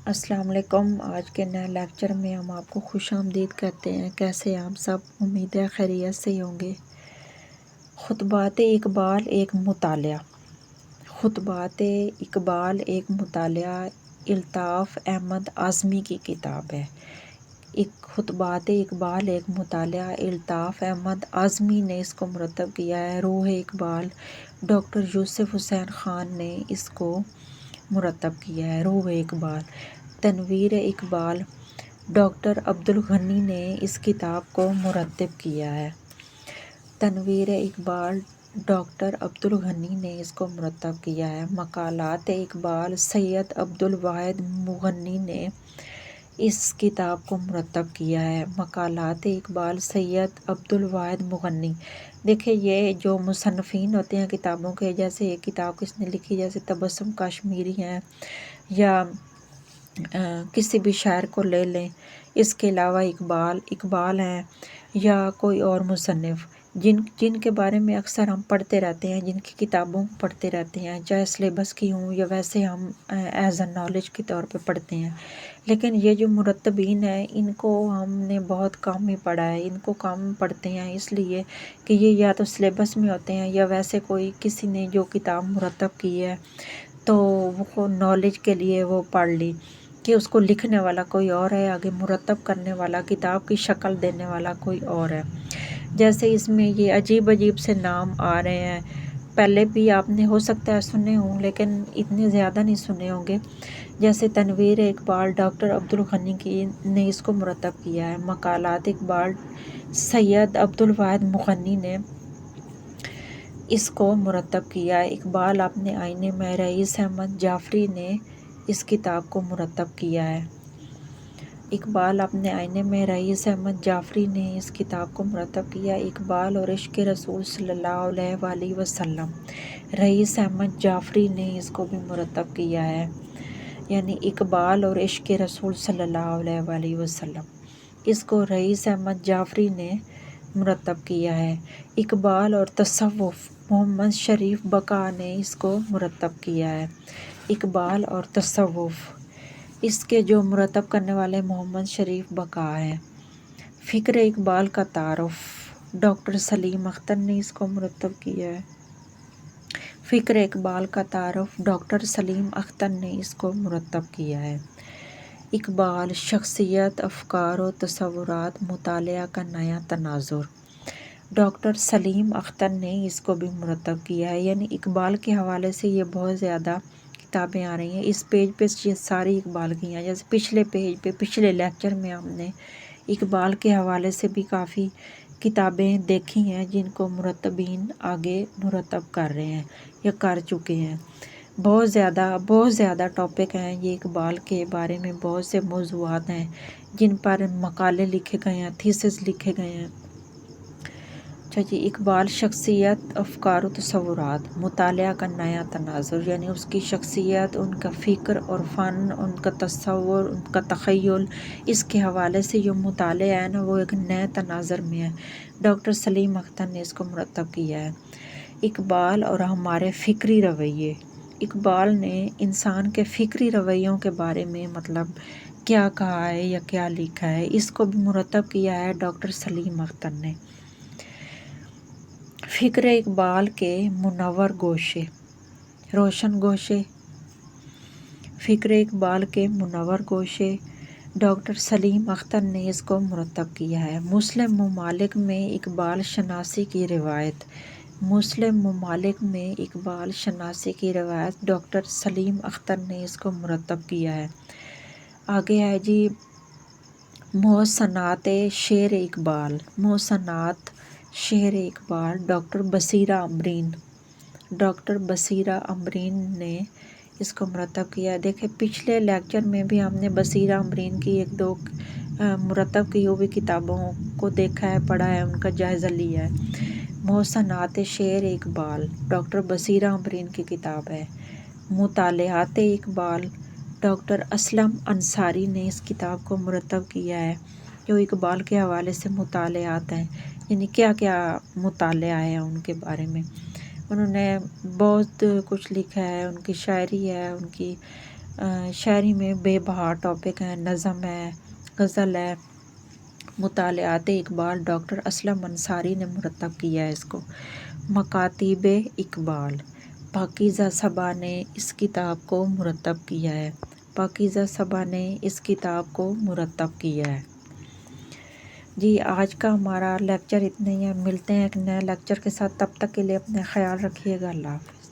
السلام علیکم۔ آج کے نئے لیکچر میں ہم آپ کو خوش آمدید کہتے ہیں۔ کیسے ہیں آپ سب؟ امید ہے خیریت سے ہی ہوں گے۔ خطبات اقبال ایک مطالعہ۔ خطبات اقبال ایک مطالعہ الطاف احمد اعظمی کی کتاب ہے۔ خطبات اقبال ایک مطالعہ الطاف احمد اعظمی نے اس کو مرتب کیا ہے۔ روح اقبال ڈاکٹر یوسف حسین خان نے اس کو مرتب کیا ہے۔ روح اقبال تنویر اقبال ڈاکٹر عبدالغنی نے اس کتاب کو مرتب کیا ہے۔ تنویر اقبال ڈاکٹر عبدالغنی نے اس کو مرتب کیا ہے۔ مقالات اقبال سید عبدالواحد مغنی نے اس کتاب کو مرتب کیا ہے۔ مقالات اقبال سید عبدالواحد مغنی۔ دیکھیں یہ جو مصنفین ہوتے ہیں کتابوں کے، جیسے ایک کتاب کس نے لکھی، جیسے تبسم کاشمیری ہیں یا کسی بھی شاعر کو لے لیں، اس کے علاوہ اقبال ہیں یا کوئی اور مصنف جن کے بارے میں اکثر ہم پڑھتے رہتے ہیں، جن کی کتابوں پڑھتے رہتے ہیں، چاہے سلیبس کی ہوں یا ویسے ہم ایز اے نالج کے طور پہ پڑھتے ہیں، لیکن یہ جو مرتبین ہیں ان کو ہم نے بہت کم ہی پڑھا ہے۔ ان کو کم پڑھتے ہیں اس لیے کہ یہ یا تو سلیبس میں ہوتے ہیں یا ویسے کوئی کسی نے جو کتاب مرتب کی ہے تو وہ نالج کے لیے وہ پڑھ لی کہ اس کو لکھنے والا کوئی اور ہے، آگے مرتب کرنے والا، کتاب کی شکل دینے والا کوئی اور ہے۔ جیسے اس میں یہ عجیب عجیب سے نام آ رہے ہیں، پہلے بھی آپ نے ہو سکتا ہے سنے ہوں لیکن اتنے زیادہ نہیں سنے ہوں گے۔ جیسے تنویر اقبال ڈاکٹر عبدالغنی نے اس کو مرتب کیا ہے۔ مقالات اقبال سید عبدالواحد مغنی نے اس کو مرتب کیا ہے۔ اقبال اپنے آئینے میں رئیس احمد جعفری نے اس کتاب کو مرتب کیا ہے۔ اقبال اپنے آئینے میں رئیس احمد جعفری نے اس کتاب کو مرتب کیا۔ اقبال اور عشق رسول صلی اللہ علیہ وآلہ وسلم رئیس احمد جعفری نے اس کو بھی مرتب کیا ہے، یعنی اقبال اور عشق رسول صلی اللہ علیہ وآلہ وسلم، اس کو رئیس احمد جعفری نے مرتب کیا ہے۔ اقبال اور تصوف محمد شریف بقا نے اس کو مرتب کیا ہے۔ اقبال اور تصوف، اس کے جو مرتب کرنے والے محمد شریف بقا ہیں۔ فکر اقبال کا تعارف ڈاکٹر سلیم اختر نے اس کو مرتب کیا ہے۔ فکر اقبال کا تعارف ڈاکٹر سلیم اختر نے اس کو مرتب کیا ہے۔ اقبال شخصیت، افکار و تصورات، مطالعہ کا نیا تناظر ڈاکٹر سلیم اختر نے اس کو بھی مرتب کیا ہے۔ یعنی اقبال کے حوالے سے یہ بہت زیادہ کتابیں آ رہی ہیں۔ اس پیج پہ یہ ساری اقبال کی ہیں، جیسے پچھلے پیج پہ پچھلے لیکچر میں ہم نے اقبال کے حوالے سے بھی کافی کتابیں دیکھی ہیں جن کو مرتبین آگے مرتب کر رہے ہیں یا کر چکے ہیں۔ بہت زیادہ ٹاپک ہیں یہ اقبال کے بارے میں، بہت سے موضوعات ہیں جن پر مقالے لکھے گئے ہیں، تھیسس لکھے گئے ہیں۔ اچھا جی، اقبال شخصیت، افکار و تصورات، مطالعہ کا نیا تناظر، یعنی اس کی شخصیت، ان کا فکر اور فن، ان کا تصور، ان کا تخیل، اس کے حوالے سے جو مطالعہ ہے نا وہ ایک نئے تناظر میں ہے۔ ڈاکٹر سلیم اختر نے اس کو مرتب کیا ہے۔ اقبال اور ہمارے فکری رویے، اقبال نے انسان کے فکری رویوں کے بارے میں مطلب کیا کہا ہے یا کیا لکھا ہے، اس کو بھی مرتب کیا ہے ڈاکٹر سلیم اختر نے۔ فکر اقبال کے منور گوشے، روشن گوشے، فکر اقبال کے منور گوشے ڈاکٹر سلیم اختر نے اس کو مرتب کیا ہے۔ مسلم ممالک میں اقبال شناسی کی روایت، مسلم ممالک میں اقبال شناسی کی روایت ڈاکٹر سلیم اختر نے اس کو مرتب کیا ہے۔ آگے ہے جی محسنات شعر اقبال، محسنات شعر اقبال ڈاکٹر بصیرہ امبرین، ڈاکٹر بصیرہ امبرین نے اس کو مرتب کیا۔ دیکھیں پچھلے لیکچر میں بھی ہم نے بصیرہ امبرین کی ایک دو مرتب کی ہوئی کتابوں کو دیکھا ہے، پڑھا ہے، ان کا جائزہ لیا ہے۔ محسنات شعر اقبال ڈاکٹر بصیرہ امبرین کی کتاب ہے۔ مطالعات اقبال ڈاکٹر اسلم انصاری نے اس کتاب کو مرتب کیا ہے، جو اقبال کے حوالے سے مطالعات ہیں، یعنی کیا کیا مطالعہ ہے ان کے بارے میں۔ انہوں نے بہت کچھ لکھا ہے، ان کی شاعری ہے، ان کی شاعری میں بے بہار ٹاپک ہیں، نظم ہے، غزل ہے، مطالعات اقبال ڈاکٹر اسلم انصاری نے مرتب کیا ہے اس کو، مکاتیب اقبال، پاکیزہ صبا نے اس کتاب کو مرتب کیا ہے، پاکیزہ صبا نے اس کتاب کو مرتب کیا ہے۔ جی آج کا ہمارا لیکچر اتنا ہی ہے، ملتے ہیں ایک نئے لیکچر کے ساتھ، تب تک کے لیے اپنا خیال رکھیے گا، اللہ حافظ۔